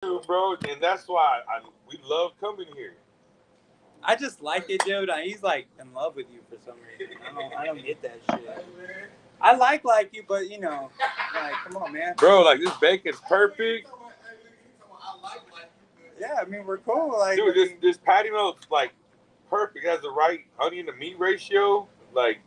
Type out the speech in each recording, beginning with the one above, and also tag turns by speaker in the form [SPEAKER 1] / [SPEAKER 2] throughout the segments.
[SPEAKER 1] bro, and that's why we love coming here.
[SPEAKER 2] I just like it, dude. He's like in love with you for some reason. I don't get that shit. I like you, but like, come on, man.
[SPEAKER 1] Bro, like this bacon's perfect.
[SPEAKER 2] Yeah, I mean we're cool. Like,
[SPEAKER 1] dude, this patty melt's like perfect. It has the right onion to meat ratio. Like,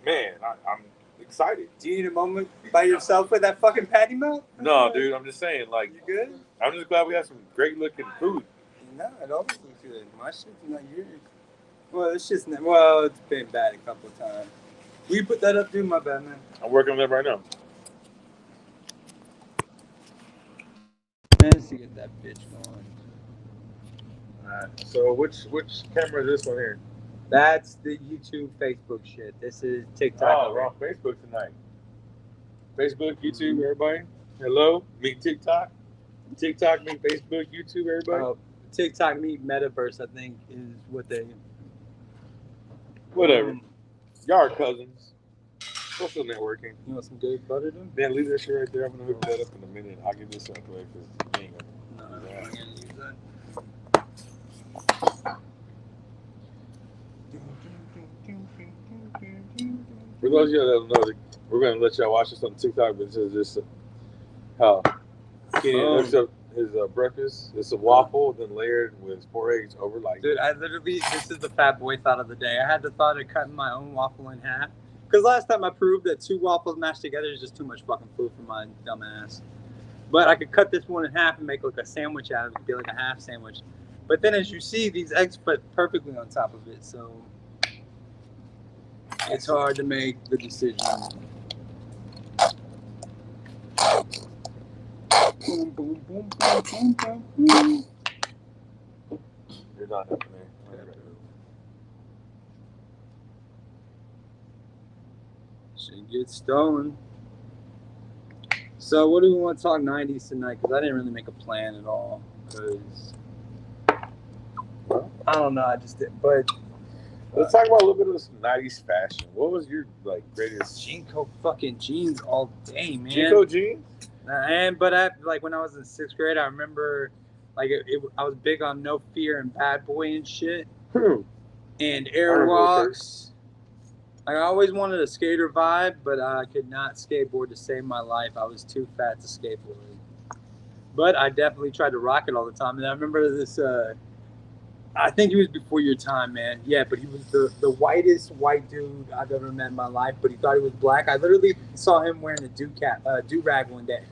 [SPEAKER 1] man, I'm excited.
[SPEAKER 2] Do you need a moment by yourself with that fucking patty melt?
[SPEAKER 1] No, dude, I'm just saying, like,
[SPEAKER 2] you good?
[SPEAKER 1] I'm just glad we have some great looking food.
[SPEAKER 2] No, it always looks good. My shit's not yours. Well, it's been bad a couple of times. Will you put that up, dude? My bad, man.
[SPEAKER 1] I'm working on that right now.
[SPEAKER 2] Managed to get that bitch going.
[SPEAKER 1] Alright, so which camera is this one here?
[SPEAKER 2] That's the YouTube, Facebook shit. This is TikTok.
[SPEAKER 1] Oh, we're on Facebook tonight. Facebook, YouTube, everybody. Hello, meet TikTok. TikTok, meet Facebook, YouTube, everybody.
[SPEAKER 2] TikTok, meet Metaverse, I think, is what they...
[SPEAKER 1] Whatever. Y'all are cousins. Social networking.
[SPEAKER 2] You want some good butter, dude?
[SPEAKER 1] Man, leave that shit right there. I'm going to hook that up in a minute. I'll give this up away because you ain't
[SPEAKER 2] going to use that.
[SPEAKER 1] For those of you that don't know, we're going to let y'all watch this on TikTok, but this is just how Kenny hooks up his breakfast. It's a waffle, then layered with 4 eggs over like.
[SPEAKER 2] Dude, this is the fat boy thought of the day. I had the thought of cutting my own waffle in half. Because last time I proved that 2 waffles mashed together is just too much fucking food for my dumb ass. But I could cut this one in half and make like a sandwich out of it. It could be like a half sandwich. But then as you see, these eggs fit perfectly on top of it. So it's hard to make the decision. Boom, boom, boom, boom, boom, boom.
[SPEAKER 1] You're not helping me.
[SPEAKER 2] Shit gets stolen. So what do we want to talk 90s tonight? Because I didn't really make a plan at all. Because I don't know. I just did. But
[SPEAKER 1] let's talk about a little bit of some 90s fashion. What was your like greatest?
[SPEAKER 2] Jinko fucking jeans all day, man.
[SPEAKER 1] Jinko jeans?
[SPEAKER 2] But like when I was in 6th grade, I remember like I was big on No Fear and Bad Boy and shit. And Airwalks. Like, I always wanted a skater vibe, but I could not skateboard to save my life. I was too fat to skateboard. But I definitely tried to rock it all the time. And I remember this, I think he was before your time, man. Yeah, but he was the whitest white dude I've ever met in my life, but he thought he was black. I literally saw him wearing a do-rag one day.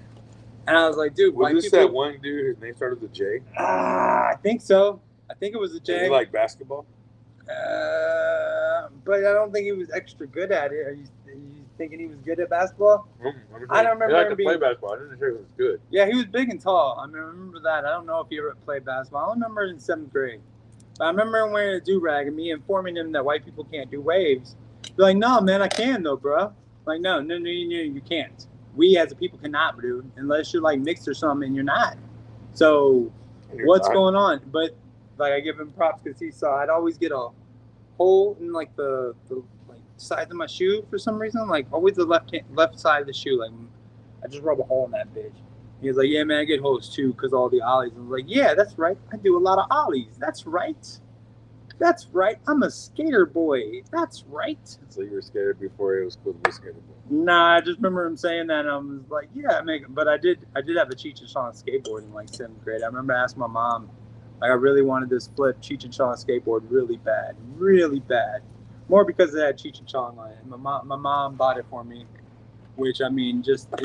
[SPEAKER 2] And I was like, dude,
[SPEAKER 1] was this that one dude, his name started with a J?
[SPEAKER 2] I think so. I think it was a J.
[SPEAKER 1] Was he like basketball?
[SPEAKER 2] But I don't think he was extra good at it. Are you thinking he was good at basketball? I don't remember.
[SPEAKER 1] He liked to play basketball. I didn't hear he was good.
[SPEAKER 2] Yeah, he was big and tall. I mean, I remember that. I don't know if he ever played basketball. I remember in 7th grade. But I remember him wearing a do-rag and me informing him that white people can't do waves. Be like, no, man, I can though, bro. Like, no, you can't. We as a people cannot, dude, unless you're like mixed or something, and you're not. So, what's going on? But like, I give him props because he saw I'd always get a hole in like the like side of my shoe for some reason, like always the left side of the shoe. Like, I just rub a hole in that bitch. He was like, yeah, man, I get holes too because all the ollies. And I was like, yeah, that's right. I do a lot of ollies. That's right. That's right. I'm a skater boy. That's right.
[SPEAKER 1] So you were skater before it was cool to be a skater boy?
[SPEAKER 2] Nah, I just remember him saying that, and I was like, yeah, but I did have a Cheech and Chong skateboard in like 7th grade. I remember asking my mom, like, I really wanted this flip Cheech and Chong skateboard really bad. More because it had Cheech and Chong on it. My mom bought it for me, which, I mean, just a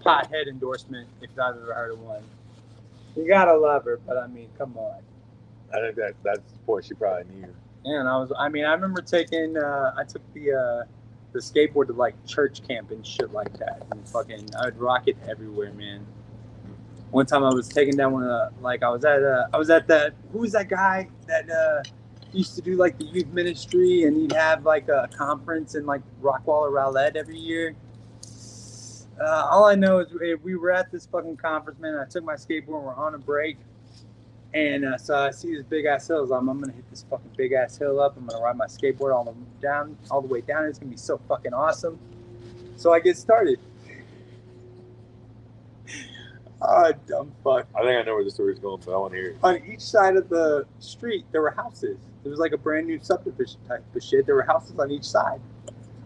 [SPEAKER 2] pothead endorsement if I've ever heard of one. You gotta love her, but I mean, come on.
[SPEAKER 1] I think that's the point she probably knew.
[SPEAKER 2] Yeah, and I remember taking, I took the skateboard to like church camp and shit like that, and fucking, I would rock it everywhere, man. One time I was taking down one of the, like, I was at that, who was that guy that used to do like the youth ministry, and he'd have like a conference in like Rockwall or Rowlett every year. All I know is we were at this fucking conference, man, and I took my skateboard and we're on a break. And so I see this big ass hill. I'm gonna hit this fucking big ass hill up. I'm gonna ride my skateboard all the way down. It's gonna be so fucking awesome. So I get started. Oh, dumb fuck.
[SPEAKER 1] I think I know where the story's going, but I want to hear it.
[SPEAKER 2] On each side of the street, there were houses. It was like a brand new subdivision type of shit. There were houses on each side.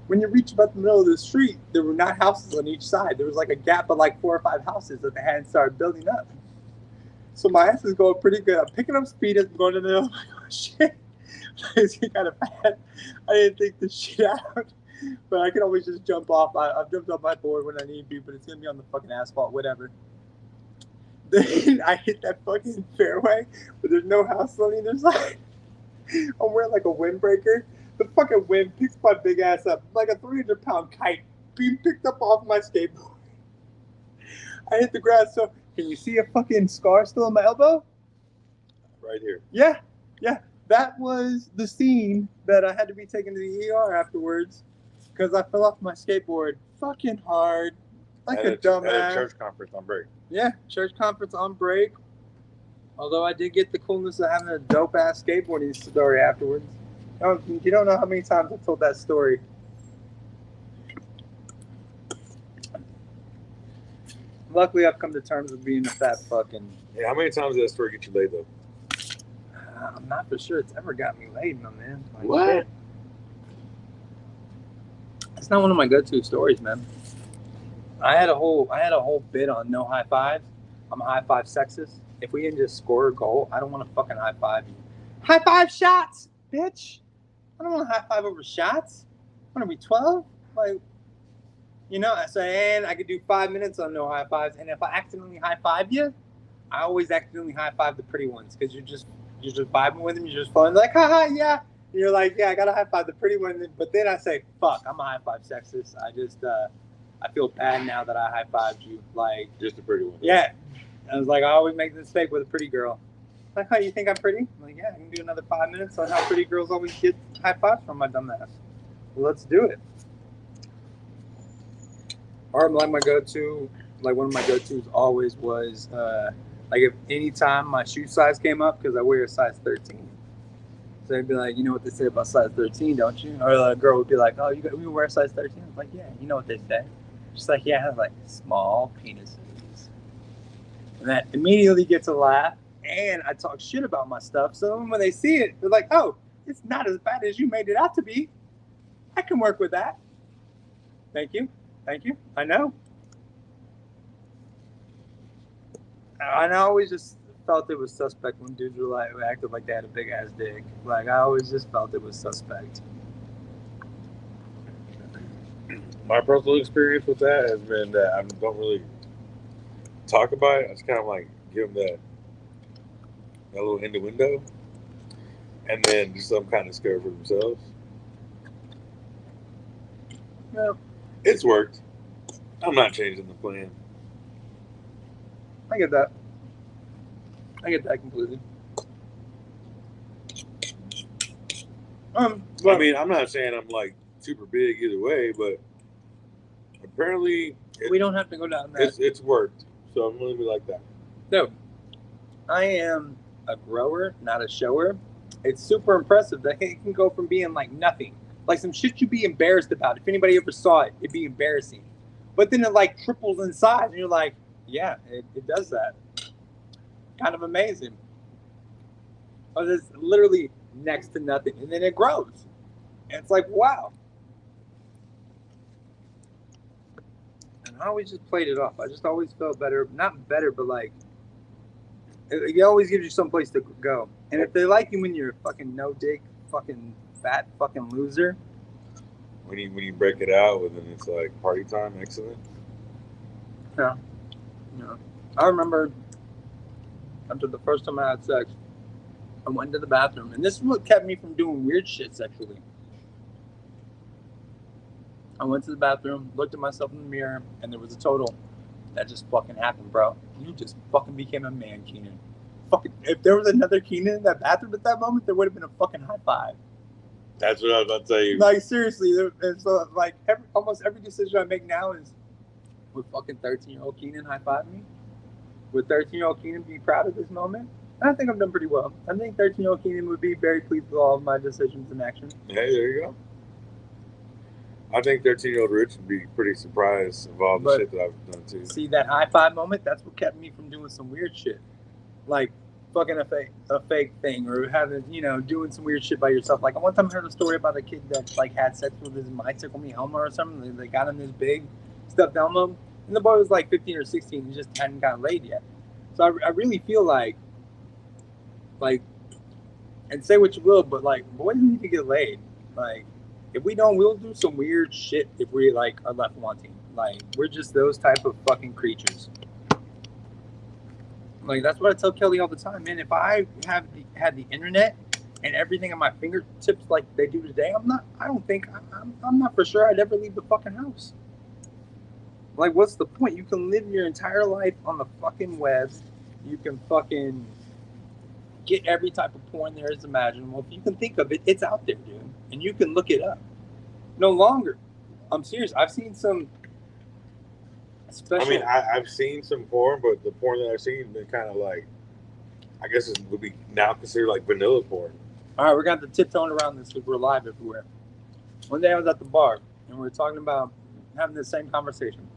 [SPEAKER 2] When you reach about the middle of the street, there were not houses on each side. There was like a gap of like 4 or 5 houses that they hadn't started building up. So my ass is going pretty good. I'm picking up speed as I'm going to the middle. Oh, shit. It's kind of bad. I didn't think this shit out. But I can always just jump off. I've jumped off my board when I need to, but it's going to be on the fucking asphalt, whatever. Then I hit that fucking fairway, but there's no house on either side. I'm wearing like a windbreaker. The fucking wind picks my big ass up like a 300-pound kite being picked up off my skateboard. I hit the ground. So can you see a fucking scar still on my elbow?
[SPEAKER 1] Right here.
[SPEAKER 2] Yeah. That was the scene that I had to be taken to the ER afterwards because I fell off my skateboard fucking hard, like a dumbass.
[SPEAKER 1] At a church conference on break.
[SPEAKER 2] Yeah, church conference on break. Although I did get the coolness of having a dope ass skateboarding story afterwards. You don't know how many times I've told that story. Luckily, I've come to terms with being a fat fucking.
[SPEAKER 1] Yeah, how many times did that story get you laid though?
[SPEAKER 2] I'm not for sure it's ever got me laid, my man. Like,
[SPEAKER 1] What?
[SPEAKER 2] Shit. It's not one of my go-to stories, man. I had a whole bit on no high fives. I'm a high five sexist. If we didn't just score a goal, I don't want to fucking high five you. High five shots, bitch. I don't want to high five over shots. I want to be 12. Like, you know, I say, and I could do 5 minutes on no high fives. And if I accidentally high five you, I always accidentally high five the pretty ones because you're just vibing with them. You're just fun. Like, haha, yeah. And you're like, yeah, I got to high five the pretty one. But then I say, fuck, I'm a high five sexist. I feel bad now that I high fived you. Like,
[SPEAKER 1] Just a pretty one.
[SPEAKER 2] yeah. I was like, I always make the mistake with a pretty girl. Like, how you think I'm pretty? I'm like, yeah, I can do another 5 minutes on how pretty girls always get high fives from my dumb ass. Well, let's do it. Or like my go-to, like one of my go-tos always was, like if anytime my shoe size came up, because I wear a size 13. So they'd be like, you know what they say about size 13, don't you? Or a girl would be like, oh, you wear a size 13? I was like, yeah, you know what they say. She's like, yeah, I have like small penises. And that immediately gets a laugh. And I talk shit about my stuff. So when they see it, they're like, oh, it's not as bad as you made it out to be. I can work with that. Thank you. I know. And I always just felt it was suspect when dudes were like acted like they had a big ass dick. Like I always just felt it was suspect.
[SPEAKER 1] My personal experience with that has been that I don't really talk about it. I just kind of like give them that little innuendo, and then just some kind of scare for themselves.
[SPEAKER 2] Yeah,
[SPEAKER 1] It's worked. I'm not changing the plan.
[SPEAKER 2] I get that. I get that completely.
[SPEAKER 1] I mean, I'm not saying I'm like super big either way, but apparently
[SPEAKER 2] we don't have to go down that.
[SPEAKER 1] It's worked, so I'm gonna be like that.
[SPEAKER 2] No, I am a grower, not a shower. It's super impressive that it can go from being like nothing, like some shit you'd be embarrassed about. If anybody ever saw it, it'd be embarrassing. But then it like triples in size, and you're like, yeah, it does that. Kind of amazing. But it's literally next to nothing, and then it grows. And it's like, wow. And I always just played it off. I just always felt better. Not better, but like, it always gives you some place to go. And if they like you when you're a fucking no-dick, fucking fat fucking loser.
[SPEAKER 1] When you break it out, and then it's like party time, excellent.
[SPEAKER 2] Yeah. I remember after the first time I had sex, I went to the bathroom, and this is what kept me from doing weird shit sexually. I went to the bathroom, looked at myself in the mirror, and there was a total. That just fucking happened, bro. You just fucking became a man, Keenan. Fucking, if there was another Keenan in that bathroom at that moment, there would have been a fucking high five.
[SPEAKER 1] That's what I was about to tell you.
[SPEAKER 2] Like, seriously. And so, like, almost every decision I make now is, would fucking 13-year-old Keenan high five me? Would 13-year-old Keenan be proud of this moment? And I think I've done pretty well. I think 13-year-old Keenan would be very pleased with all of my decisions and actions.
[SPEAKER 1] Hey, there you go. I think 13-year-old Rich would be pretty surprised of all the
[SPEAKER 2] But-
[SPEAKER 1] shit that I've done too.
[SPEAKER 2] See that high five moment? That's what kept me from doing some weird shit, like fucking a fake thing, or having doing some weird shit by yourself. Like one time I heard a story about a kid that like had sex with his My Tickle Me Elmo or something. They got him this big stuffed Elmo, and the boy was like 15 or 16. He just hadn't gotten laid yet. So I really feel like, and say what you will, but like boys need to get laid. Like if we don't, we'll do some weird shit if we like are left wanting. Like we're just those type of fucking creatures. Like that's what I tell Kelly all the time, man. If I had the internet and everything at my fingertips like they do today, I'm not for sure I'd ever leave the fucking house. Like, what's the point? You can live your entire life on the fucking web. You can fucking get every type of porn there is imaginable. If you can think of it, it's out there, dude, and you can look it up. No longer. I'm serious. I've seen some.
[SPEAKER 1] I mean, I've seen some porn, but the porn that I've seen has been kind of like, I guess it would be now considered like vanilla porn.
[SPEAKER 2] All right, we're going to tiptoeing around this because we're live everywhere. One day I was at the bar, and we were talking about having the same conversation.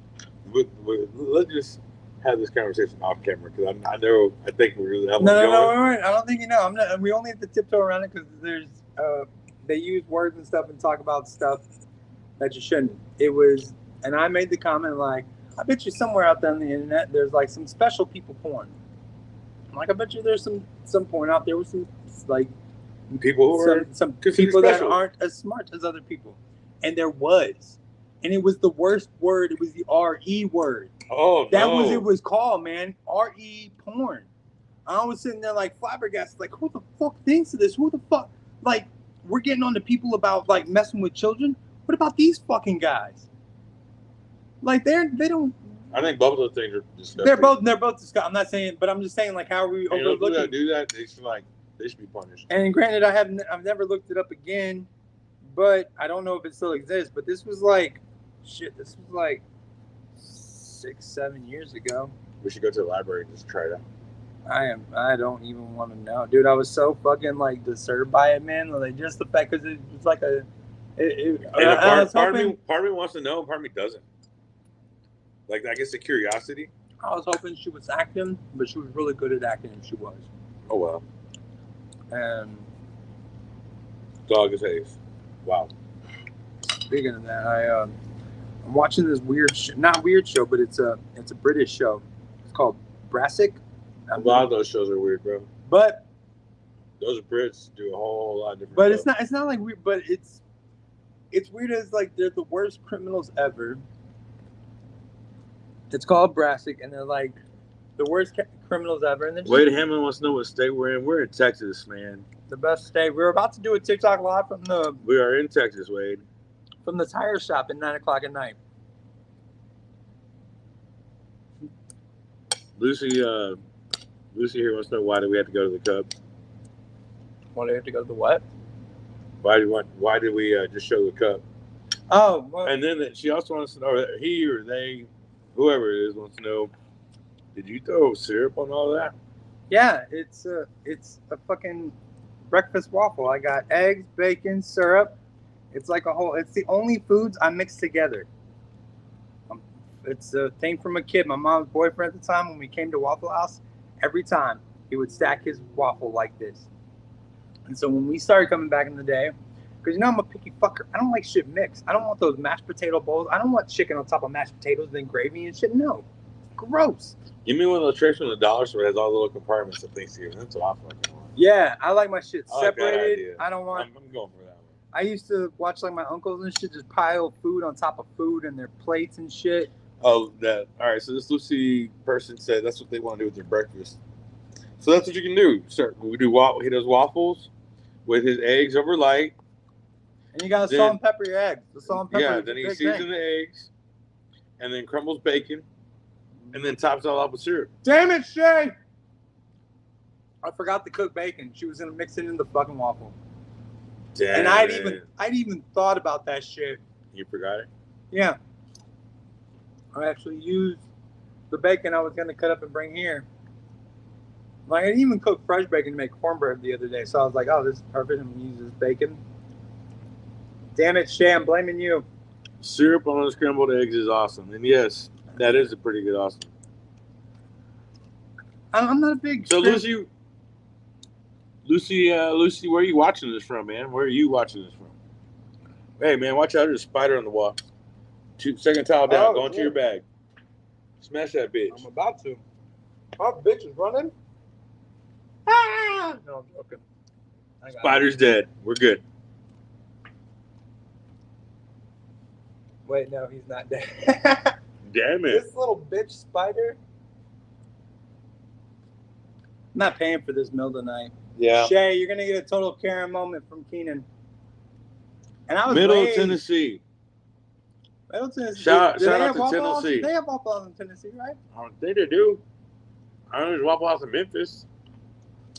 [SPEAKER 1] Let's just have this conversation off camera, because I think we're really
[SPEAKER 2] No, I don't think you know. We only have to tiptoe around it because there's they use words and stuff and talk about stuff that you shouldn't. It was, and I made the comment like, I bet you somewhere out there on the internet there's like some special people porn. Like I bet you there's some porn out there with some like
[SPEAKER 1] people who are
[SPEAKER 2] some people
[SPEAKER 1] special,
[SPEAKER 2] that aren't as smart as other people, and there was, and it was the worst word. It was the RE word.
[SPEAKER 1] Oh,
[SPEAKER 2] that was it was called, man. RE porn. I was sitting there like flabbergasted, like who the fuck thinks of this? Who the fuck like we're getting on to people about like messing with children. What about these fucking guys? Like they don't.
[SPEAKER 1] I think both of those things are disgusting.
[SPEAKER 2] They're both disgusting. I'm not saying, but I'm just saying like how are we overlooking?
[SPEAKER 1] That do that? They should be punished.
[SPEAKER 2] And granted, I've never looked it up again, but I don't know if it still exists. But this was like, shit. This was like 6-7 years ago.
[SPEAKER 1] We should go to the library and just try it out.
[SPEAKER 2] I don't even want to know, dude. I was so fucking like disturbed by it, man. Like just the fact because it was like a.
[SPEAKER 1] Part of me wants to know, part of me doesn't. Like, I guess the curiosity.
[SPEAKER 2] I was hoping she was acting, but she was really good at acting, and she was.
[SPEAKER 1] Oh, well.
[SPEAKER 2] And
[SPEAKER 1] dog is Hayes. Wow.
[SPEAKER 2] Speaking of that, I'm watching this not weird show, but it's a British show. It's called Brassic.
[SPEAKER 1] A lot of those shows are weird, bro.
[SPEAKER 2] But
[SPEAKER 1] those Brits do a whole lot of different.
[SPEAKER 2] But
[SPEAKER 1] stuff.
[SPEAKER 2] it's not like weird. But it's weird as like they're the worst criminals ever. It's called Brassic, and they're like the worst criminals ever. And
[SPEAKER 1] Wade Hammond wants to know what state we're in. We're in Texas, man.
[SPEAKER 2] The best state. We're about to do a TikTok live
[SPEAKER 1] We are in Texas, Wade.
[SPEAKER 2] From the tire shop at 9:00 at night.
[SPEAKER 1] Lucy here wants to know why do we have to go to the Cubs?
[SPEAKER 2] Why do we have to go to the what?
[SPEAKER 1] Why did we just show the cup?
[SPEAKER 2] Oh, well,
[SPEAKER 1] and then she also wants to know, he or they, whoever it is, wants to know, did you throw syrup on all that?
[SPEAKER 2] Yeah, it's a fucking breakfast waffle. I got eggs, bacon, syrup. It's like it's the only foods I mix together. It's a thing from a kid. My mom's boyfriend at the time, when we came to Waffle House, every time he would stack his waffle like this. And so when we started coming back in the day, because I'm a picky fucker, I don't like shit mixed. I don't want those mashed potato bowls. I don't want chicken on top of mashed potatoes and gravy and shit. No, gross.
[SPEAKER 1] Give me one of those trays from the dollar store that has all the little compartments of Thanksgiving. That's what I fucking want.
[SPEAKER 2] Yeah, I like my shit
[SPEAKER 1] separated.
[SPEAKER 2] I don't want.
[SPEAKER 1] I'm going for that one.
[SPEAKER 2] I used to watch like my uncles and shit just pile food on top of food and their plates and shit.
[SPEAKER 1] Oh, that. All right, so this Lucy person said that's what they want to do with their breakfast. So that's what you can do. He does waffles with his eggs over light.
[SPEAKER 2] And you gotta salt and pepper your eggs. The salt and pepper.
[SPEAKER 1] Yeah, then he seasons the eggs, and then crumbles bacon, and then tops it all up with syrup.
[SPEAKER 2] Damn it, Shay! I forgot to cook bacon. She was gonna mix it in the fucking waffle.
[SPEAKER 1] Damn.
[SPEAKER 2] And I'd even thought about that shit.
[SPEAKER 1] You forgot it?
[SPEAKER 2] Yeah. I actually used the bacon I was gonna cut up and bring here. Like I didn't even cook fresh bacon to make cornbread the other day, so I was like, "Oh, this is perfect. I'm gonna use this bacon." Damn it, Shay! I'm blaming you.
[SPEAKER 1] Syrup on scrambled eggs is awesome. And yes, that is a pretty good awesome.
[SPEAKER 2] I'm not a big.
[SPEAKER 1] So Lucy, where are you watching this from, man? Where are you watching this from? Hey, man, watch out! There's a spider on the wall. Second tile down. Go into your bag. Smash that bitch.
[SPEAKER 3] I'm about to. Oh, bitch is running. Ah! No, I'm joking.
[SPEAKER 1] Spider's dead. We're good.
[SPEAKER 3] Wait, no, he's not dead.
[SPEAKER 1] Damn it.
[SPEAKER 3] This little bitch spider.
[SPEAKER 2] I'm not paying for this meal tonight.
[SPEAKER 1] Yeah.
[SPEAKER 2] Shay, you're gonna get a total Karen moment from Keenan. And I was
[SPEAKER 1] Middle
[SPEAKER 2] raised,
[SPEAKER 1] Tennessee.
[SPEAKER 2] Middle Tennessee.
[SPEAKER 1] Shout
[SPEAKER 2] Do they
[SPEAKER 1] out
[SPEAKER 2] have
[SPEAKER 1] to
[SPEAKER 2] Waffle House?
[SPEAKER 1] Tennessee.
[SPEAKER 2] They have Waffle House in Tennessee, right?
[SPEAKER 1] I don't think they do. I know there's Waffle House in Memphis.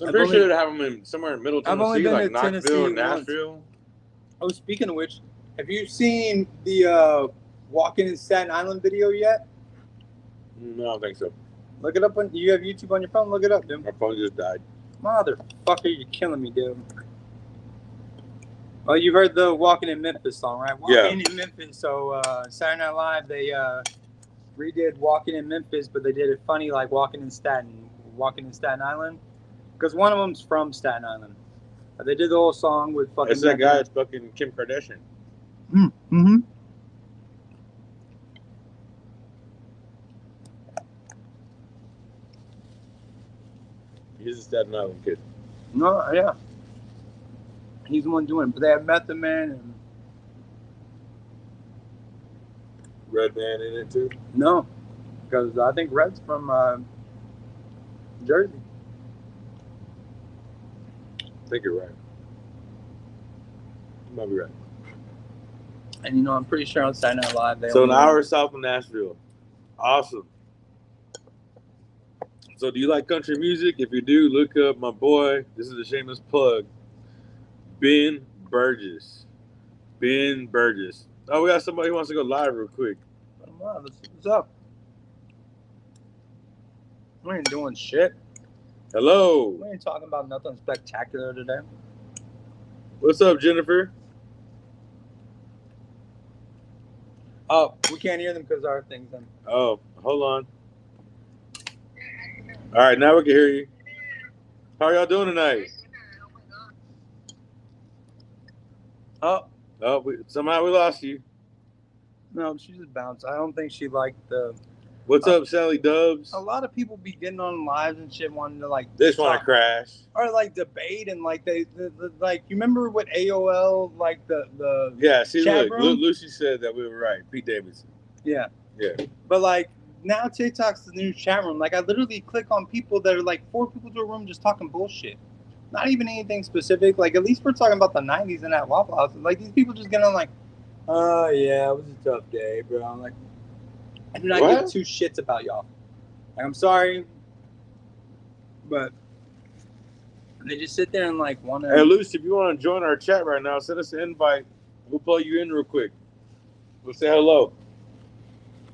[SPEAKER 1] I'm
[SPEAKER 2] I've
[SPEAKER 1] pretty
[SPEAKER 2] only-
[SPEAKER 1] sure they have them somewhere in Middle
[SPEAKER 2] I've only
[SPEAKER 1] Tennessee,
[SPEAKER 2] been
[SPEAKER 1] like
[SPEAKER 2] to
[SPEAKER 1] Knoxville,
[SPEAKER 2] Tennessee once.
[SPEAKER 1] Nashville.
[SPEAKER 2] Oh, speaking of which, have you seen the Walking in Staten Island video yet?
[SPEAKER 1] No, I don't think so.
[SPEAKER 2] Look it up on. You have YouTube on your phone. Look it up, dude.
[SPEAKER 1] My phone just died.
[SPEAKER 2] Motherfucker, you're killing me, dude. Oh, you heard the Walking in Memphis song, right? Walking in Memphis. So Saturday Night Live, they redid Walking in Memphis, but they did it funny like Walking in Staten Island, because one of them's from Staten Island. They did the whole song with fucking.
[SPEAKER 1] It's that guy that's fucking Kim Kardashian.
[SPEAKER 2] Mm-hmm.
[SPEAKER 1] He's a Staten Island kid.
[SPEAKER 2] No, yeah. He's the one doing it. But they have Method Man and
[SPEAKER 1] Redman in it too.
[SPEAKER 2] no, because I think Red's from Jersey.
[SPEAKER 1] I think you're right. You might be right.
[SPEAKER 2] And you know, I'm pretty sure on Saturday Night Live they
[SPEAKER 1] So an
[SPEAKER 2] only-
[SPEAKER 1] hour south of Nashville. Awesome. So do you like country music? If you do, look up my boy. This is a shameless plug. Ben Burgess. Ben Burgess. Oh, we got somebody who wants to go live real quick.
[SPEAKER 2] What's up? We ain't doing shit.
[SPEAKER 1] Hello.
[SPEAKER 2] We ain't talking about nothing spectacular today.
[SPEAKER 1] What's up, Jennifer?
[SPEAKER 2] Oh, we can't hear them because our thing's in.
[SPEAKER 1] Oh, hold on. All right, now we can hear you. How are y'all doing tonight? Somehow we lost you.
[SPEAKER 2] No, she just bounced. I don't think she liked the.
[SPEAKER 1] What's up, Sally Dubs?
[SPEAKER 2] A lot of people be getting on lives and shit, wanting to like.
[SPEAKER 1] They just want to
[SPEAKER 2] talk-
[SPEAKER 1] crash.
[SPEAKER 2] Or like debate and like the like. You remember what AOL like the
[SPEAKER 1] Yeah, see,
[SPEAKER 2] chat
[SPEAKER 1] look,
[SPEAKER 2] room?
[SPEAKER 1] Lucy said that we were right. Pete Davidson.
[SPEAKER 2] Yeah.
[SPEAKER 1] Yeah.
[SPEAKER 2] But like now TikTok's the new chat room. Like I literally click on people that are like 4 people to a room just talking bullshit. Not even anything specific. Like at least we're talking about the 90s and that Waffle House. Like these people just get on like, oh yeah, it was a tough day, bro. I'm like, I do not
[SPEAKER 1] What?
[SPEAKER 2] give two shits about y'all. Like I'm sorry, but they just sit there and like want to.
[SPEAKER 1] Hey, Lucy, if you want to join our chat right now, send us an invite. We'll plug you in real quick. We'll say hello.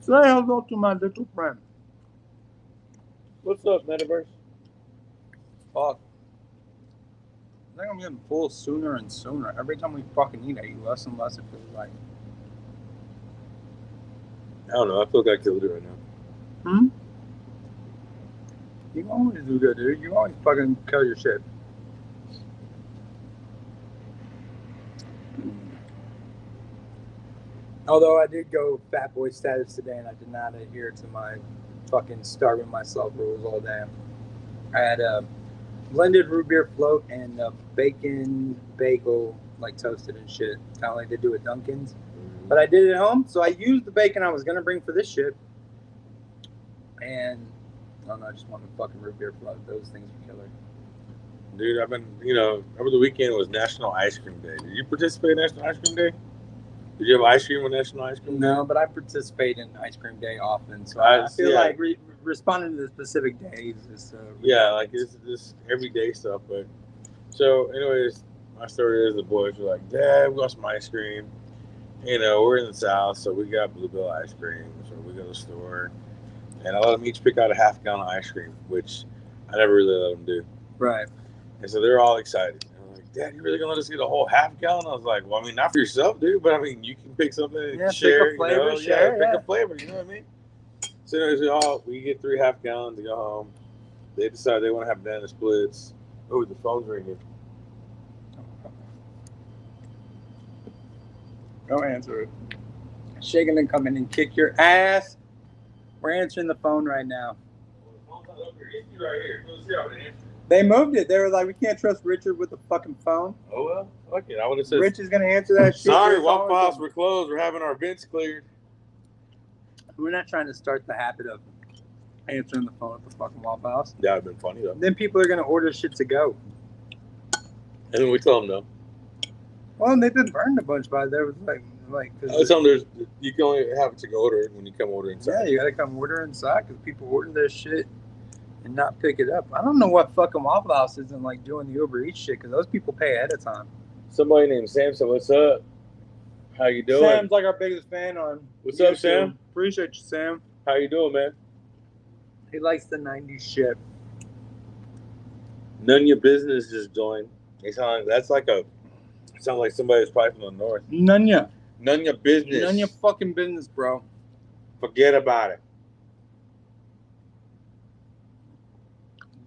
[SPEAKER 2] Say hello to my little friend.
[SPEAKER 1] What's up, Metaverse?
[SPEAKER 2] Fuck. I think I'm getting full sooner and sooner. Every time we fucking eat, I eat less and less. It feels like.
[SPEAKER 1] I don't know. I feel like I killed it right now.
[SPEAKER 2] You always do that, dude. You always fucking kill your shit. Although I did go fat boy status today, and I did not adhere to my fucking starving myself rules all day. I had a blended root beer float and a bacon bagel, like toasted and shit, kind of like they do at Dunkin's. But I did it at home, so I used the bacon I was gonna bring for this shit. And I don't know, I just wanted a fucking root beer float. Those things are killer.
[SPEAKER 1] Dude, I've been, over the weekend was National Ice Cream Day. Did you participate in National Ice Cream Day? Did you have ice cream on National Ice Cream Day?
[SPEAKER 2] No, but I participate in Ice Cream Day often, so I feel like responding to the specific days is.
[SPEAKER 1] Yeah, like it's this everyday stuff. But so, anyways, my story is the boys were like, "Dad, we got some ice cream." We're in the South, so we got Bluebell ice cream. So we go to the store, and I let them each pick out a half gallon of ice cream, which I never really let them do.
[SPEAKER 2] Right.
[SPEAKER 1] And so they're all excited. I'm like, Dad, you really gonna let us get a whole half gallon? I was like, well, I mean, not for yourself, dude, but I mean, you can pick something and
[SPEAKER 2] Yeah, pick
[SPEAKER 1] share.
[SPEAKER 2] a flavor,
[SPEAKER 1] you know?
[SPEAKER 2] share,
[SPEAKER 1] Pick
[SPEAKER 2] yeah.
[SPEAKER 1] a flavor. You know what I mean? So anyways, we get 3 half gallons to go home. They decide they want to have banana splits. Oh, the phone's ringing.
[SPEAKER 2] Don't answer it. Shaking and come in and kick your ass. We're answering the phone right now.
[SPEAKER 1] Well, the phone's not up here. It's right here. Go see how it answers.
[SPEAKER 2] They moved it. They were like, we can't trust Richard with the fucking phone.
[SPEAKER 1] Oh well, fuck it. I would have said.
[SPEAKER 2] Rich is gonna answer that shit.
[SPEAKER 1] Sorry,
[SPEAKER 2] It's
[SPEAKER 1] Waffle
[SPEAKER 2] always
[SPEAKER 1] House, we're closed. We're having our vents cleared.
[SPEAKER 2] We're not trying to start the habit of answering the phone at the fucking Waffle House.
[SPEAKER 1] That would have been funny though.
[SPEAKER 2] Then people are gonna order shit to go.
[SPEAKER 1] And then we tell them no.
[SPEAKER 2] Well, they've been burned a bunch by there. Was like,
[SPEAKER 1] I tell them you can only have it to go order it when you come order inside.
[SPEAKER 2] yeah, you gotta come order inside because people order their shit and not pick it up. I don't know what fucking Waffle House isn't like doing the Uber Eats shit because those people pay ahead of time.
[SPEAKER 1] Somebody named Sam said, "What's up? How you doing?
[SPEAKER 2] Sam's like our biggest fan on.
[SPEAKER 1] What's up,
[SPEAKER 2] YouTube.
[SPEAKER 1] Sam?
[SPEAKER 2] Appreciate you, Sam.
[SPEAKER 1] How you doing, man?
[SPEAKER 2] He likes the '90s shit.
[SPEAKER 1] None of your business just joined. It sounds like somebody who's probably from the north.
[SPEAKER 2] None ya.
[SPEAKER 1] None of your business.
[SPEAKER 2] None of your fucking business, bro.
[SPEAKER 1] Forget about it.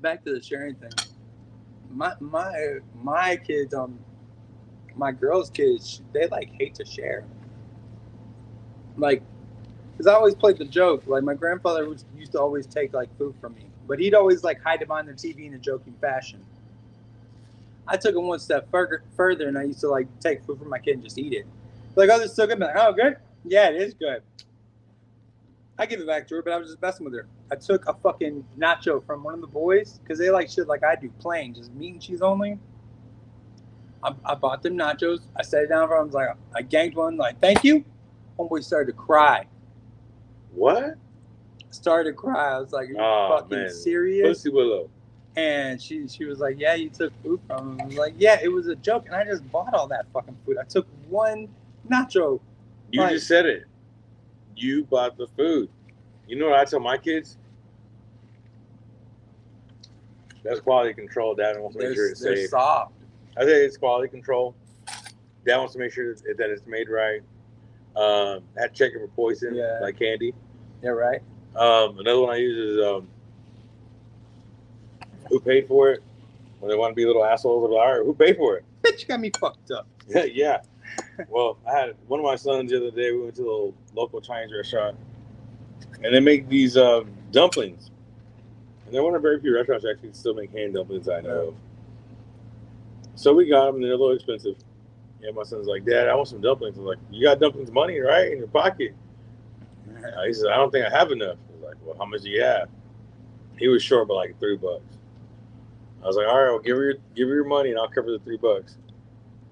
[SPEAKER 2] Back to the sharing thing. My kids, my girls' kids, they like hate to share. Like, because I always played the joke. Like my grandfather used to always take like food from me, but he'd always like hide it behind the TV in a joking fashion. I took it one step further, and I used to like take food from my kid and just eat it. Like others took it, and be like, oh, good, yeah, it is good. I give it back to her, but I was just messing with her. I took a fucking nacho from one of the boys because they like shit like I do, plain, just meat and cheese only. I bought them nachos. I set it down for him. I was like, I ganked one, like, thank you. Homeboy started to cry.
[SPEAKER 1] What?
[SPEAKER 2] Started to cry. I was like, are you fucking serious?
[SPEAKER 1] Pussy Willow.
[SPEAKER 2] And she was like, yeah, you took food from him. I was like, yeah, it was a joke. And I just bought all that fucking food. I took one nacho.
[SPEAKER 1] You just said it. You bought the food. You know what I tell my kids? That's quality control. Dad wants to make sure it's
[SPEAKER 2] they're
[SPEAKER 1] safe.
[SPEAKER 2] soft.
[SPEAKER 1] I say it's quality control. Dad wants to make sure that it's made right. Had to check it for poison, like candy.
[SPEAKER 2] Yeah, right.
[SPEAKER 1] Another one I use is who paid for it? When they want to be little assholes, they're like, all right, who paid for it?
[SPEAKER 2] Bitch, you got me fucked up.
[SPEAKER 1] Yeah. Well, I had one of my sons the other day. We went to a little local Chinese restaurant, and they make these dumplings. And they're one of the very few restaurants that actually still make hand dumplings I know of. So we got them, and they're a little expensive. And my son's like, Dad, I want some dumplings. I was like, you got dumplings money, right, in your pocket? He said, I don't think I have enough. I was like, well, how much do you have? He was short by like $3. I was like, all right, well, give her your money, and I'll cover the $3.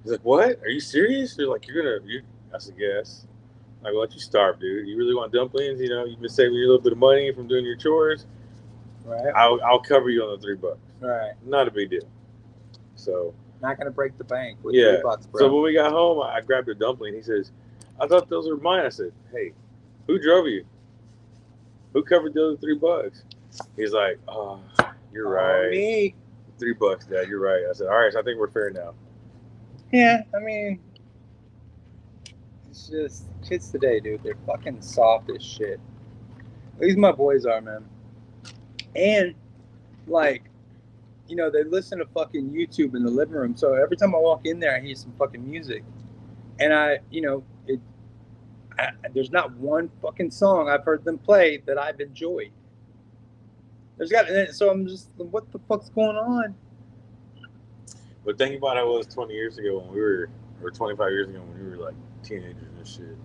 [SPEAKER 1] He's like, what? Are you serious? They're like, I said, yes. I go, let you starve, dude. You really want dumplings? You know, you've been saving your little bit of money from doing your chores.
[SPEAKER 2] Right.
[SPEAKER 1] I'll cover you on the $3.
[SPEAKER 2] Right.
[SPEAKER 1] Not a big deal. So.
[SPEAKER 2] Not gonna break the bank with $3, bro.
[SPEAKER 1] So when we got home, I grabbed a dumpling. He says, I thought those were mine. I said, hey, who drove you? Who covered the other $3? He's like, oh, you're right.
[SPEAKER 2] Me.
[SPEAKER 1] $3, Dad. You're right. I said, all right, so I think we're fair now.
[SPEAKER 2] Yeah, I mean, it's just kids today, dude. They're fucking soft as shit. At least my boys are, man. And like, you know, they listen to fucking YouTube in the living room. So every time I walk in there, I hear some fucking music, and there's not one fucking song I've heard them play that I've enjoyed. So I'm just, what the fuck's going on?
[SPEAKER 1] But think about how it was 20 years ago when we were, or 25 years ago when we were like teenagers and shit.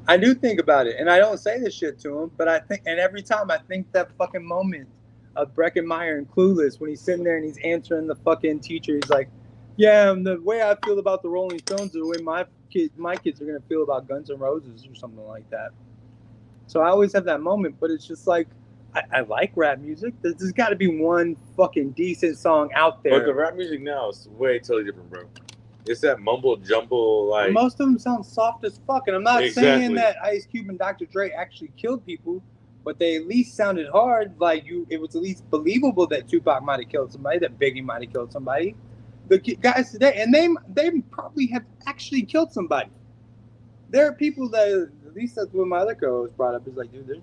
[SPEAKER 2] I do think about it, and I don't say this shit to him, but I think, and every time I think that fucking moment of Breckenmeyer and Clueless when he's sitting there and he's answering the fucking teacher. He's like, yeah, the way I feel about the Rolling Stones is the way my kids are going to feel about Guns N' Roses or something like that. So I always have that moment, but it's just like, I like rap music. There's got to be one fucking decent song out there.
[SPEAKER 1] But the rap music now is way totally different, bro. It's that mumble jumble, like
[SPEAKER 2] most of them sound soft as fuck. And I'm not saying that Ice Cube and Dr. Dre actually killed people, but they at least sounded hard. Like it was at least believable that Tupac might have killed somebody, that Biggie might have killed somebody. The guys today, and they probably have actually killed somebody. There are people that, at least that's what my other co-host brought up, is like, dude, there's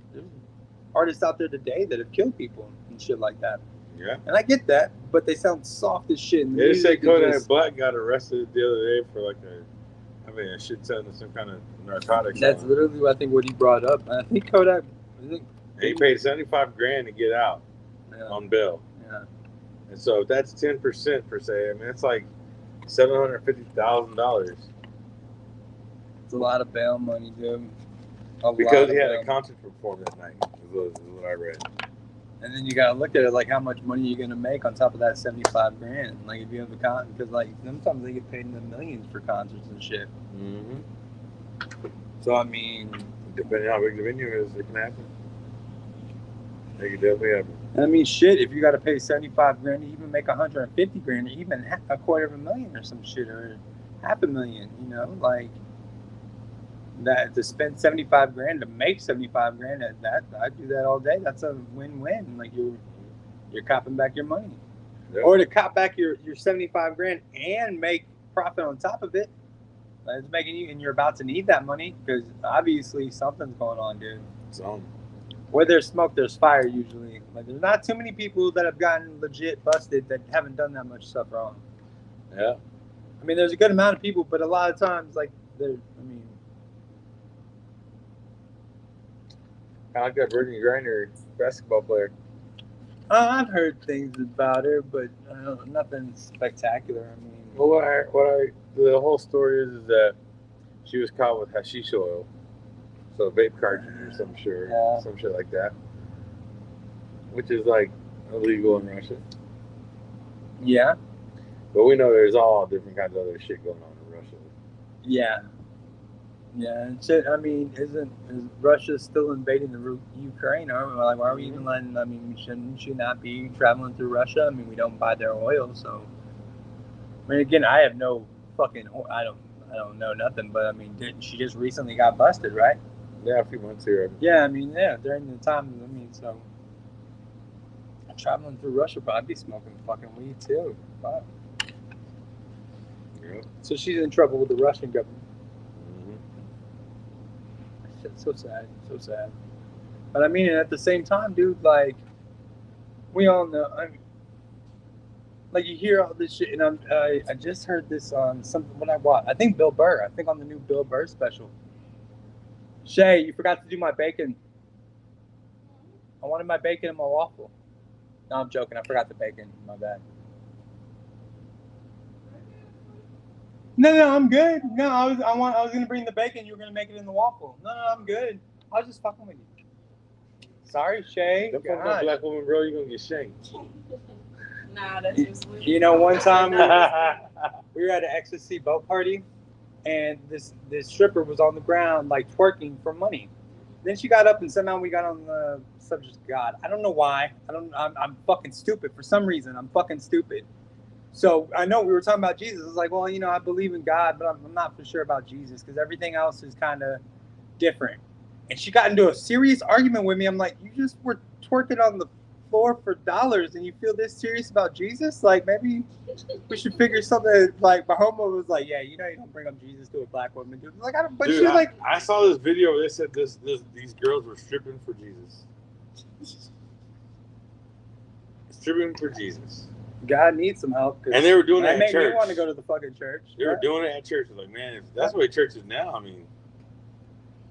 [SPEAKER 2] artists out there today that have killed people and shit like that.
[SPEAKER 1] Yeah.
[SPEAKER 2] And I get that, but they sound soft as shit. And
[SPEAKER 1] They said Kodak
[SPEAKER 2] just,
[SPEAKER 1] Black got arrested the other day for like a shit ton of some kind of narcotics.
[SPEAKER 2] that's literally what I think what he brought up. I think Kodak,
[SPEAKER 1] And he paid $75,000 to get out on bail.
[SPEAKER 2] Yeah.
[SPEAKER 1] And so if that's 10% per se, I mean it's like $750,000
[SPEAKER 2] It's a lot of bail money, dude.
[SPEAKER 1] because he had a concert to perform that night. Is what I read.
[SPEAKER 2] And then you gotta look at it like how much money you're gonna make on top of that $75,000. Like if you have a concert, because like sometimes they get paid in the millions for concerts and shit.
[SPEAKER 1] Mm-hmm.
[SPEAKER 2] So I mean,
[SPEAKER 1] Depending on how big the venue is, it can happen. It can definitely happen.
[SPEAKER 2] I mean, shit. If you got to pay $75,000 to even make $150,000, or even $250,000 or some shit, or $500,000, you know, like that to spend $75,000 to make $75,000. That I do that all day. That's a win-win. Like you're copping back your money, or to cop back your $75,000 and make profit on top of it. It's making you, and you're about to need that money because obviously something's going on, dude.
[SPEAKER 1] So,
[SPEAKER 2] Where there's smoke, there's fire usually. Like there's not too many people that have gotten legit busted that haven't done that much stuff wrong.
[SPEAKER 1] yeah.
[SPEAKER 2] I mean, there's a good amount of people, but a lot of times, like, kind
[SPEAKER 1] of like that Brittany Griner basketball player.
[SPEAKER 2] I've heard things about her, but nothing spectacular. I mean,
[SPEAKER 1] Well, the whole story is that she was caught with hashish oil, so vape cartridge or some shit like that, which is like illegal in Russia.
[SPEAKER 2] yeah,
[SPEAKER 1] But we know there's all different kinds of other shit going on in Russia.
[SPEAKER 2] yeah. And shit, I mean, is Russia still invading the Ukraine? Or like, why are we even letting? I mean, shouldn't she not be traveling through Russia? I mean, we don't buy their oil, so. I mean, again, I have no fucking. I don't know nothing, but I mean, she just recently got busted, right?
[SPEAKER 1] Yeah, a few months here.
[SPEAKER 2] Yeah, I mean, yeah, during the time. I mean, so traveling through Russia, probably be smoking fucking weed too. Fuck.
[SPEAKER 1] Yeah.
[SPEAKER 2] So she's in trouble with the Russian government. Shit's so sad. But I mean, at the same time, dude, like, we all know. I mean, like, you hear all this shit, and I just heard this on something when I watched. I think Bill Burr. I think on the new Bill Burr special. Shay, you forgot to do my bacon. I wanted my bacon and my waffle. No, I'm joking. I forgot the bacon. My bad. No, I'm good. No, I was gonna bring the bacon. You were gonna make it in the waffle. No, I'm good. I was just fucking with you. Sorry, Shay.
[SPEAKER 1] Don't fuck with a black woman, bro. You're gonna get shanked.
[SPEAKER 4] Nah, that's just weird.
[SPEAKER 2] You know, one time we were at an ecstasy boat party, and this stripper was on the ground like twerking for money. Then she got up, and somehow we got on the subject of God. I don't know why. I'm fucking stupid for some reason. I'm fucking stupid. So I know we were talking about Jesus. I was like, well, you know, I believe in God, but I'm not for sure about Jesus because everything else is kind of different. And she got into a serious argument with me. I'm like, you just were twerking on the floor for dollars and you feel this serious about Jesus? Like, maybe we should figure something. Like, my homie was like, yeah, you know, you don't bring up Jesus to a black woman, dude. Like, I don't, but
[SPEAKER 1] Dude,
[SPEAKER 2] she like,
[SPEAKER 1] I saw this video where they said these girls were stripping for Jesus. Stripping for Jesus.
[SPEAKER 2] God needs some help.
[SPEAKER 1] And they were doing
[SPEAKER 2] that
[SPEAKER 1] it
[SPEAKER 2] made
[SPEAKER 1] at church.
[SPEAKER 2] me want to go to the fucking church.
[SPEAKER 1] They were doing it at church. I was like, man, if that's the way church is now, I mean,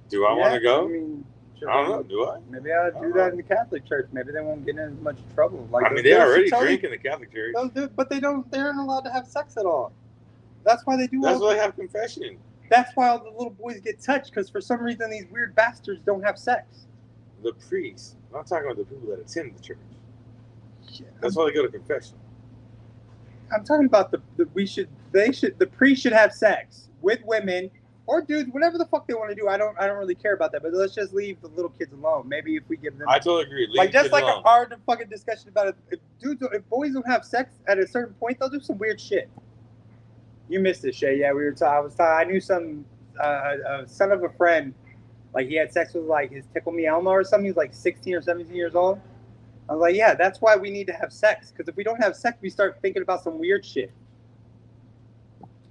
[SPEAKER 1] do I want to go?
[SPEAKER 2] I mean,
[SPEAKER 1] I don't know. Do I?
[SPEAKER 2] Maybe I would do that in the Catholic Church. Maybe they won't get in as much trouble. Like,
[SPEAKER 1] I mean, they already drink in the Catholic Church.
[SPEAKER 2] But they aren't allowed to have sex at all. That's why they do.
[SPEAKER 1] That's why they have confession.
[SPEAKER 2] That's why all the little boys get touched, because for some reason these weird bastards don't have sex.
[SPEAKER 1] The priests. I'm not talking about the people that attend the church. That's why they go to confession.
[SPEAKER 2] I'm talking about the priest should have sex with women or dudes, whatever the fuck they want to do. I don't really care about that. But let's just leave the little kids alone. Maybe if we give them,
[SPEAKER 1] I totally agree. Leave
[SPEAKER 2] like, just like
[SPEAKER 1] alone.
[SPEAKER 2] a hard fucking discussion about it. If boys don't have sex at a certain point, they'll do some weird shit. You missed it, Shay. Yeah, I knew some son of a friend Like he had sex with like his Tickle Me Elmo or something. He was like 16 or 17 years old. I was like, yeah, that's why we need to have sex. Because if we don't have sex, we start thinking about some weird shit.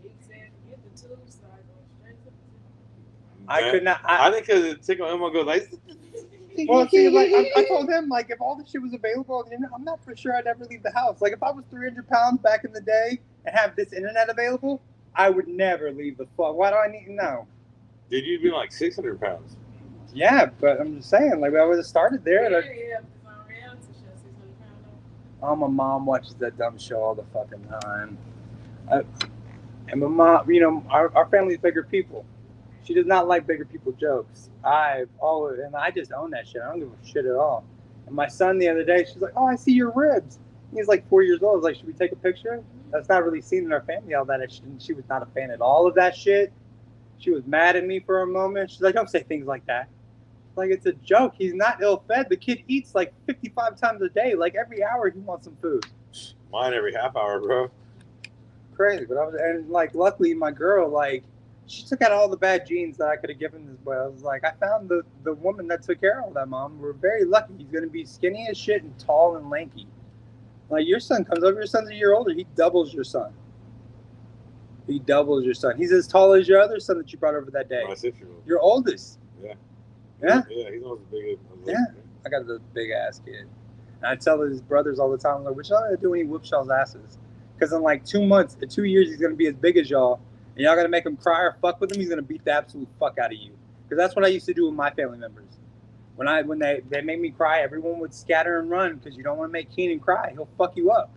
[SPEAKER 4] He said, get the tube so I go straight to the
[SPEAKER 2] I could not.
[SPEAKER 1] I think because the Tickle Elmo goes like.
[SPEAKER 2] Well, see, like I told him, like if all this shit was available on the internet, I'm not for sure I'd ever leave the house. Like if I was 300 pounds back in the day and have this internet available, I would never leave the fuck. Why do I need to know?
[SPEAKER 1] Dude, you'd be like 600 pounds.
[SPEAKER 2] Yeah, but I'm just saying, like I would have started there.
[SPEAKER 4] Yeah,
[SPEAKER 2] Like,
[SPEAKER 4] yeah, because on reality show, 600 pounds.
[SPEAKER 2] oh, my mom watches that dumb show all the fucking time. And my mom, you know, our family's bigger people. She does not like bigger people jokes. I just own that shit. I don't give a shit at all. And my son the other day, she's like, "Oh, I see your ribs." He's like 4 years old. I was like, "Should we take a picture?" That's not really seen in our family all that. She was not a fan at all of that shit. She was mad at me for a moment. She's like, "Don't say things like that." Like it's a joke. He's not ill-fed. The kid eats like 55 times a day. Like every hour he wants some food.
[SPEAKER 1] Mine every half hour, bro.
[SPEAKER 2] Crazy. But like luckily my girl, like she took out all the bad genes that I could have given this boy. I was like, I found the woman that took care of that, mom. We're very lucky. He's gonna be skinny as shit and tall and lanky. Like your son comes over, your son's a year older, he doubles your son. He doubles your son. He's as tall as your other son that you brought over that day.
[SPEAKER 1] My 6-year-old.
[SPEAKER 2] Your oldest.
[SPEAKER 1] Yeah.
[SPEAKER 2] Yeah?
[SPEAKER 1] Yeah, he's almost as big as.
[SPEAKER 2] Yeah. I got the big ass kid. And I tell his brothers all the time, I'm like, what y'all gonna do when he whoops y'all's asses? Because in like 2 months, 2 years, he's gonna be as big as y'all. And y'all gonna make him cry or fuck with him, he's gonna beat the absolute fuck out of you. Because that's what I used to do with my family members. When they made me cry, everyone would scatter and run because you don't want to make Keenan cry. He'll fuck you up.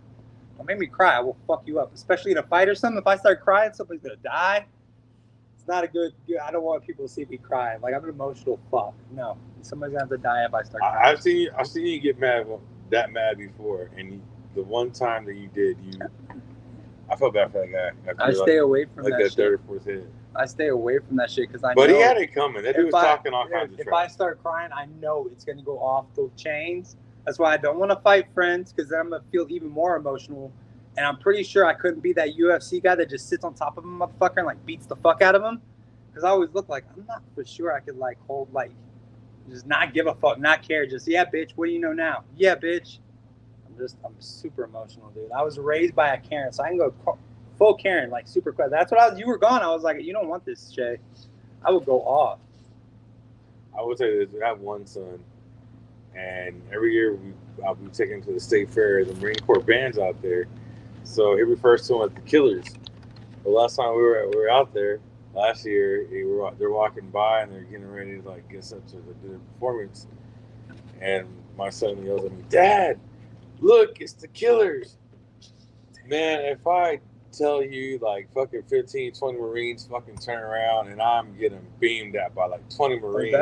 [SPEAKER 2] Don't make me cry, I will fuck you up. Especially in a fight or something. If I start crying, somebody's gonna die. It's not a good. I don't want people to see me cry. Like I'm an emotional fuck. No, somebody's gonna have to die if I start crying.
[SPEAKER 1] I've seen you get mad before, and the one time that you did, I felt bad for that guy.
[SPEAKER 2] I stay away from
[SPEAKER 1] like
[SPEAKER 2] that
[SPEAKER 1] that
[SPEAKER 2] shit.
[SPEAKER 1] third or fourth hit.
[SPEAKER 2] I stay away from that shit because I know.
[SPEAKER 1] But he had it coming. That dude was talking all kinds of
[SPEAKER 2] If
[SPEAKER 1] trash.
[SPEAKER 2] I start crying, I know it's going to go off the chains. That's why I don't want to fight friends because then I'm going to feel even more emotional. And I'm pretty sure I couldn't be that UFC guy that just sits on top of a motherfucker and like beats the fuck out of him. Because I always look like I'm not for sure I could like hold like just not give a fuck, not care. Just yeah, bitch. What do you know now? Yeah, bitch. I'm super emotional, dude. I was raised by a Karen, so I can go full Karen, like super quick. That's what I was. You were gone. I was like, you don't want this, Shay. I would go off.
[SPEAKER 1] I would say this: I have one son, and every year we take him to the state fair. The Marine Corps band's out there, so he refers to them as the Killers. The last time we were out there last year, they're walking by and they're getting ready to like get up to the performance, and my son yells at me, "Dad, look, it's the Killers!" Man, if I tell you like fucking 15, 20 Marines fucking turn around and I'm getting beamed at by like 20 Marines,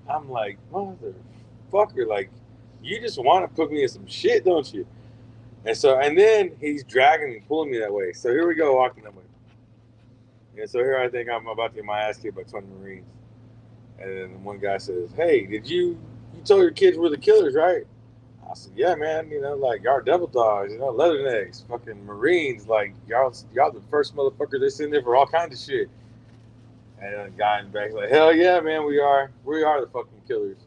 [SPEAKER 1] I'm like, motherfucker, like you just want to put me in some shit, don't you? And then he's dragging me, pulling me that way. So here we go, walking that way. And so here I think I'm about to get my ass kicked by 20 Marines. And then one guy says, "Hey, you told your kids we're the Killers, right?" I said, "Yeah, man, like y'all devil dogs, leathernecks, fucking Marines, like y'all the first motherfuckers that's in there for all kinds of shit." And then the guy in the back like, "Hell yeah, man, we are the fucking Killers."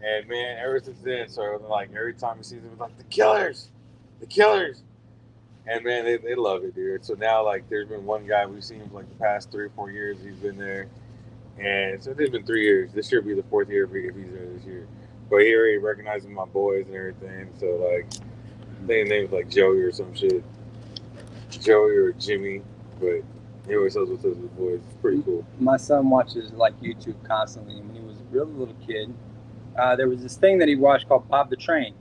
[SPEAKER 1] And man, ever since then, so like every time he sees them, it's like the Killers. And man, they love it, dude. So now like there's been one guy we've seen for like the past 3 or 4 years he's been there. And so it's been 3 years. This year will be the 4th year if he's there this year. But he already recognizes my boys and everything. So, like, they named like Joey or some shit. Joey or Jimmy. But he always tells us his boys. It's pretty cool.
[SPEAKER 2] My son watches, like, YouTube constantly. When he was a really little kid, there was this thing that he watched called Bob the Train.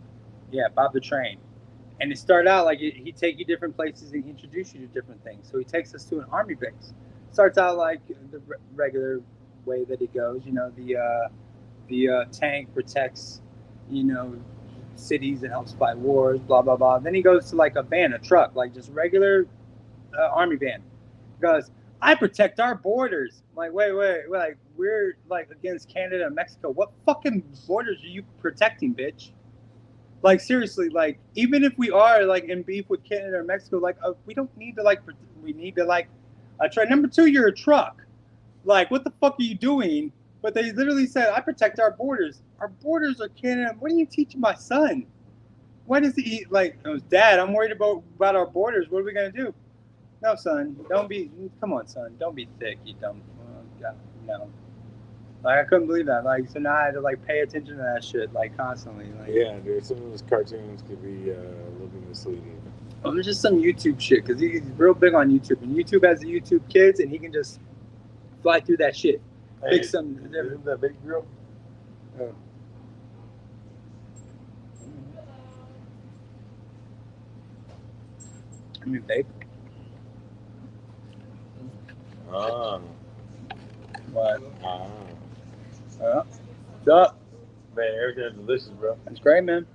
[SPEAKER 2] Yeah, Bob the Train. And it started out, like, he'd take you different places and introduce you to different things. So he takes us to an army base. Starts out like the regular way that it goes. The tank protects, cities and helps fight wars, blah, blah, blah. Then he goes to like a van, a truck, like just regular army van. He goes, "I protect our borders." I'm like, wait, like we're like against Canada and Mexico. What fucking borders are you protecting, bitch? Like seriously, like even if we are like in beef with Canada or Mexico, like we don't need to like, we need to like try. Number 2, you're a truck. Like, what the fuck are you doing? But they literally said, I protect our borders. Our borders are Canada. What are you teaching my son? Why does he eat like, oh, Dad, I'm worried about our borders. What are we going to do? No, son. Come on, son. Don't be thick, you dumb. God, no. Like, I couldn't believe that. Like, so now I had to, like, pay attention to that shit, like, constantly. Like,
[SPEAKER 1] Yeah, dude. Some of those cartoons could be a little bit misleading.
[SPEAKER 2] there's just some YouTube shit, because he's real big on YouTube. And YouTube has the YouTube Kids, and he can just fly through that shit.
[SPEAKER 1] Hey,
[SPEAKER 2] Fix something different.
[SPEAKER 1] isn't that big girl?
[SPEAKER 2] I mean, babe.
[SPEAKER 1] Ah.
[SPEAKER 2] What?
[SPEAKER 1] Ah.
[SPEAKER 2] What's up?
[SPEAKER 1] Man, everything's delicious, bro.
[SPEAKER 2] That's great, man.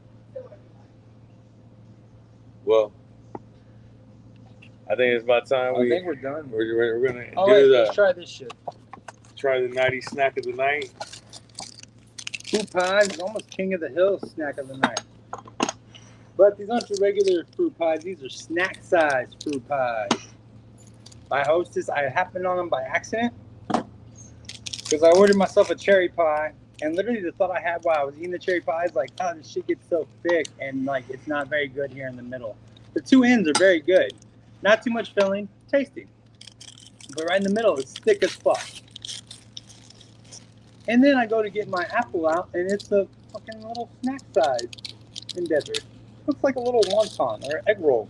[SPEAKER 1] Well, I think it's about time
[SPEAKER 2] I think we're done.
[SPEAKER 1] we're gonna
[SPEAKER 2] Oh,
[SPEAKER 1] do
[SPEAKER 2] wait,
[SPEAKER 1] the
[SPEAKER 2] let's try this shit.
[SPEAKER 1] try the 90 snack of the night.
[SPEAKER 2] Fruit pies, almost king of the hill snack of the night. But these aren't your regular fruit pies. These are snack-sized fruit pies. My hostess, I happened on them by accident because I ordered myself a cherry pie, and literally the thought I had while I was eating the cherry pie is like, oh, this shit gets so thick, and like it's not very good here in the middle. The two ends are very good, not too much filling, tasty, but right in the middle it's thick as fuck. And then I go to get my apple out, and it's a fucking little snack size endeavor. Looks like a little wonton or egg roll,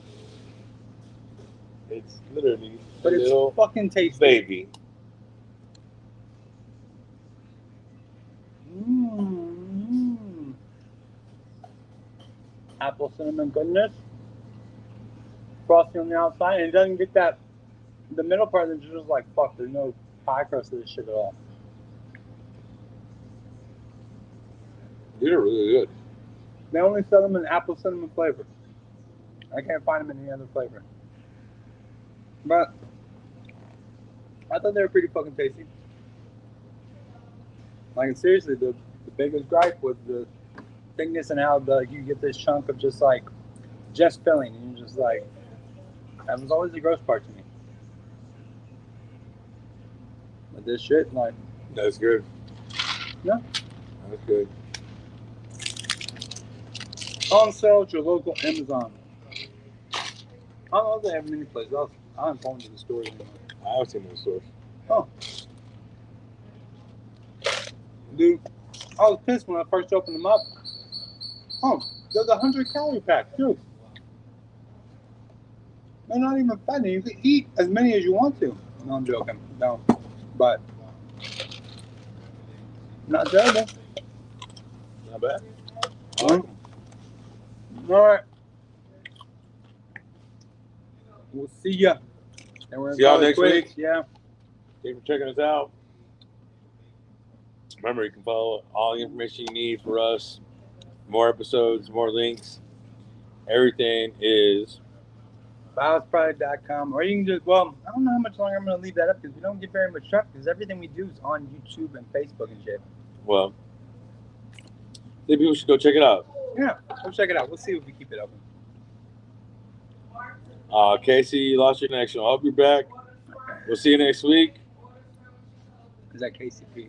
[SPEAKER 1] It's literally
[SPEAKER 2] but
[SPEAKER 1] a
[SPEAKER 2] it's
[SPEAKER 1] little
[SPEAKER 2] fucking tasty.
[SPEAKER 1] baby.
[SPEAKER 2] Mmm. Apple cinnamon goodness. Frosting on the outside, and it doesn't get that. The middle part is just like, fuck, there's no pie crust to this shit at all.
[SPEAKER 1] These are really good.
[SPEAKER 2] They only sell them in apple cinnamon flavor. I can't find them in any other flavor. But I thought they were pretty fucking tasty. Like, seriously, the biggest gripe was the thickness and how you get this chunk of just filling, and you're just like, that was always the gross part to me. But this shit, like,
[SPEAKER 1] That's good.
[SPEAKER 2] Yeah.
[SPEAKER 1] That's good.
[SPEAKER 2] on sale at your local Amazon. I don't know if they have many places else. I haven't gone to the stores anymore.
[SPEAKER 1] I have seen those stores.
[SPEAKER 2] Oh. Dude, I was pissed when I first opened them up. Oh, there's a 100-calorie pack, too. They're not even fattening. You can eat as many as you want to. No, I'm joking. No. But, not terrible.
[SPEAKER 1] Not bad.
[SPEAKER 2] All right. We'll see ya. And we're
[SPEAKER 1] See y'all
[SPEAKER 2] gonna
[SPEAKER 1] next
[SPEAKER 2] quit.
[SPEAKER 1] week.
[SPEAKER 2] Yeah.
[SPEAKER 1] Thanks for checking us out. Remember, you can follow all the information you need for us. More episodes, more links. Everything is
[SPEAKER 2] BowsProduct.com. Or you can just, well, I don't know how much longer I'm going to leave that up because we don't get very much traffic because everything we do is on YouTube and Facebook and shit.
[SPEAKER 1] well. I think people should go check it out.
[SPEAKER 2] Yeah, we'll check it out. We'll see if we keep it open.
[SPEAKER 1] Casey, you lost your connection. I hope you're back. We'll see you next week.
[SPEAKER 2] Is that KCP?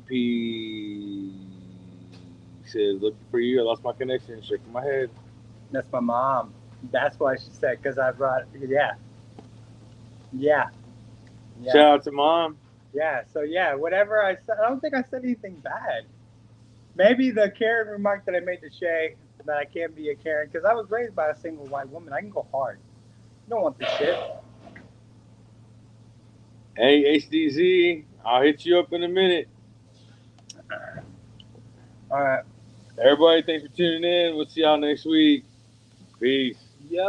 [SPEAKER 1] KCYTP says, looking for you. I lost my connection. Shaking my head.
[SPEAKER 2] That's my mom. That's why she said, because I brought, yeah. Yeah.
[SPEAKER 1] Shout out to mom.
[SPEAKER 2] Yeah, so yeah, whatever I said, I don't think I said anything bad. Maybe the Karen remark that I made to Shay, that I can't be a Karen, because I was raised by a single white woman. I can go hard. You don't want this shit.
[SPEAKER 1] Hey, HDZ, I'll hit you up in a minute.
[SPEAKER 2] All right.
[SPEAKER 1] Everybody, thanks for tuning in. We'll see y'all next week. Peace.
[SPEAKER 2] Yep.